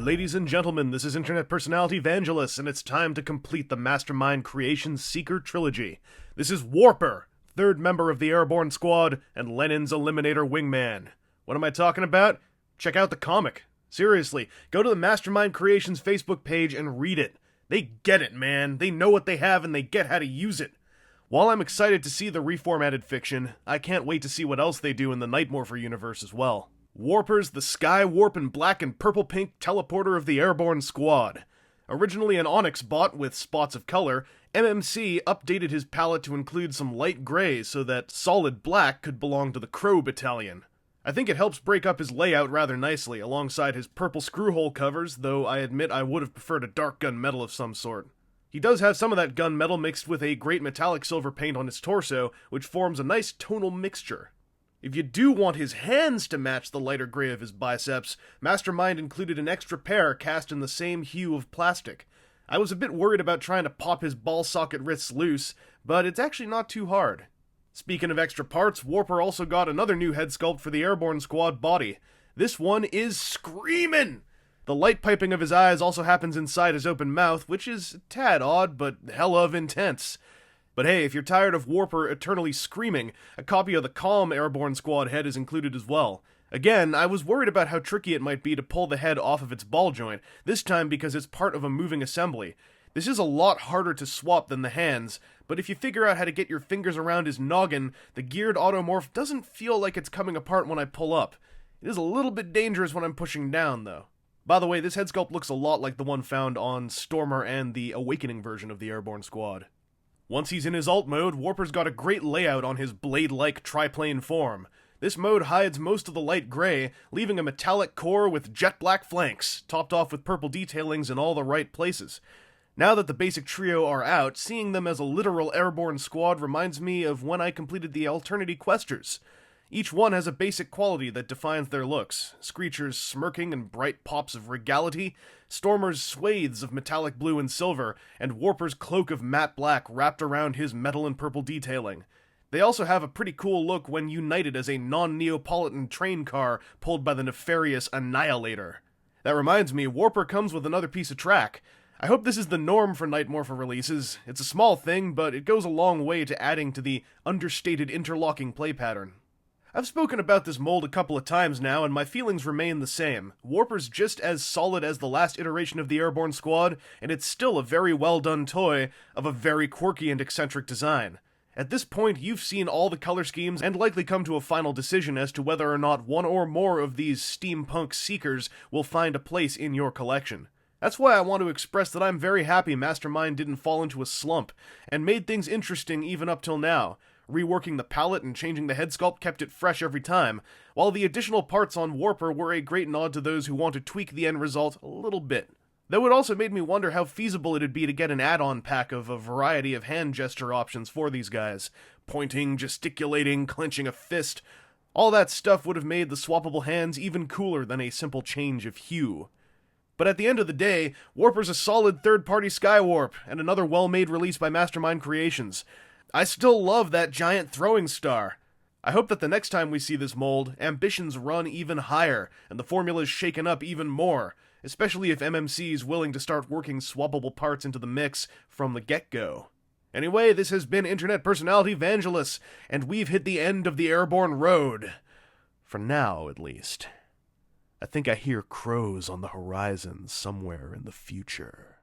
Ladies and gentlemen, this is internet personality Vangelus, and it's time to complete the Mastermind Creation Seeker trilogy. This is Warper, third member of the Airborne Squad, and Lenin's Eliminator Wingman. What am I talking about? Check out the comic. Seriously, go to the Mastermind Creations Facebook page and read it. They get it, man. They know what they have and they get how to use it. While I'm excited to see the reformatted fiction, I can't wait to see what else they do in the Nightmorpher universe as well. Warper's the Sky Warp and Black and Purple-Pink teleporter of the Airborne Squad. Originally an Onyx bot with spots of color, MMC updated his palette to include some light gray so that solid black could belong to the Crow Battalion. I think it helps break up his layout rather nicely, alongside his purple screwhole covers, though I admit I would have preferred a dark gunmetal of some sort. He does have some of that gunmetal mixed with a great metallic silver paint on his torso, which forms a nice tonal mixture. If you do want his hands to match the lighter gray of his biceps, Mastermind included an extra pair cast in the same hue of plastic. I was a bit worried about trying to pop his ball socket wrists loose, but it's actually not too hard. Speaking of extra parts, Warper also got another new head sculpt for the Airborne Squad body. This one is screamin'! The light piping of his eyes also happens inside his open mouth, which is a tad odd, but hell of intense. But hey, if you're tired of Warper eternally screaming, a copy of the Calm Airborne Squad head is included as well. Again, I was worried about how tricky it might be to pull the head off of its ball joint, this time because it's part of a moving assembly. This is a lot harder to swap than the hands, but if you figure out how to get your fingers around his noggin, the geared automorph doesn't feel like it's coming apart when I pull up. It is a little bit dangerous when I'm pushing down, though. By the way, this head sculpt looks a lot like the one found on Stormer and the Awakening version of the Airborne Squad. Once he's in his alt mode, Warper's got a great layout on his blade-like triplane form. This mode hides most of the light gray, leaving a metallic core with jet black flanks, topped off with purple detailings in all the right places. Now that the basic trio are out, seeing them as a literal airborne squad reminds me of when I completed the Alternity Questers. Each one has a basic quality that defines their looks. Screecher's smirking and bright pops of regality, Stormer's swathes of metallic blue and silver, and Warper's cloak of matte black wrapped around his metal and purple detailing. They also have a pretty cool look when united as a non-Neapolitan train car pulled by the nefarious Annihilator. That reminds me, Warper comes with another piece of track. I hope this is the norm for Nightmorpher releases. It's a small thing, but it goes a long way to adding to the understated interlocking play pattern. I've spoken about this mold a couple of times now, and my feelings remain the same. Warper's just as solid as the last iteration of the Airborne Squad, and it's still a very well-done toy of a very quirky and eccentric design. At this point, you've seen all the color schemes and likely come to a final decision as to whether or not one or more of these steampunk seekers will find a place in your collection. That's why I want to express that I'm very happy Mastermind didn't fall into a slump, and made things interesting even up till now. Reworking the palette and changing the head sculpt kept it fresh every time, while the additional parts on Warper were a great nod to those who want to tweak the end result a little bit. Though it also made me wonder how feasible it'd be to get an add-on pack of a variety of hand gesture options for these guys. Pointing, gesticulating, clenching a fist. All that stuff would have made the swappable hands even cooler than a simple change of hue. But at the end of the day, Warper's a solid third-party Skywarp, and another well-made release by Mastermind Creations. I still love that giant throwing star. I hope that the next time we see this mold, ambitions run even higher, and the formula is shaken up even more, especially if MMC is willing to start working swappable parts into the mix from the get-go. Anyway, this has been Internet Personality Vangelus, and we've hit the end of the Airborne Road. For now, at least. I think I hear crows on the horizon somewhere in the future.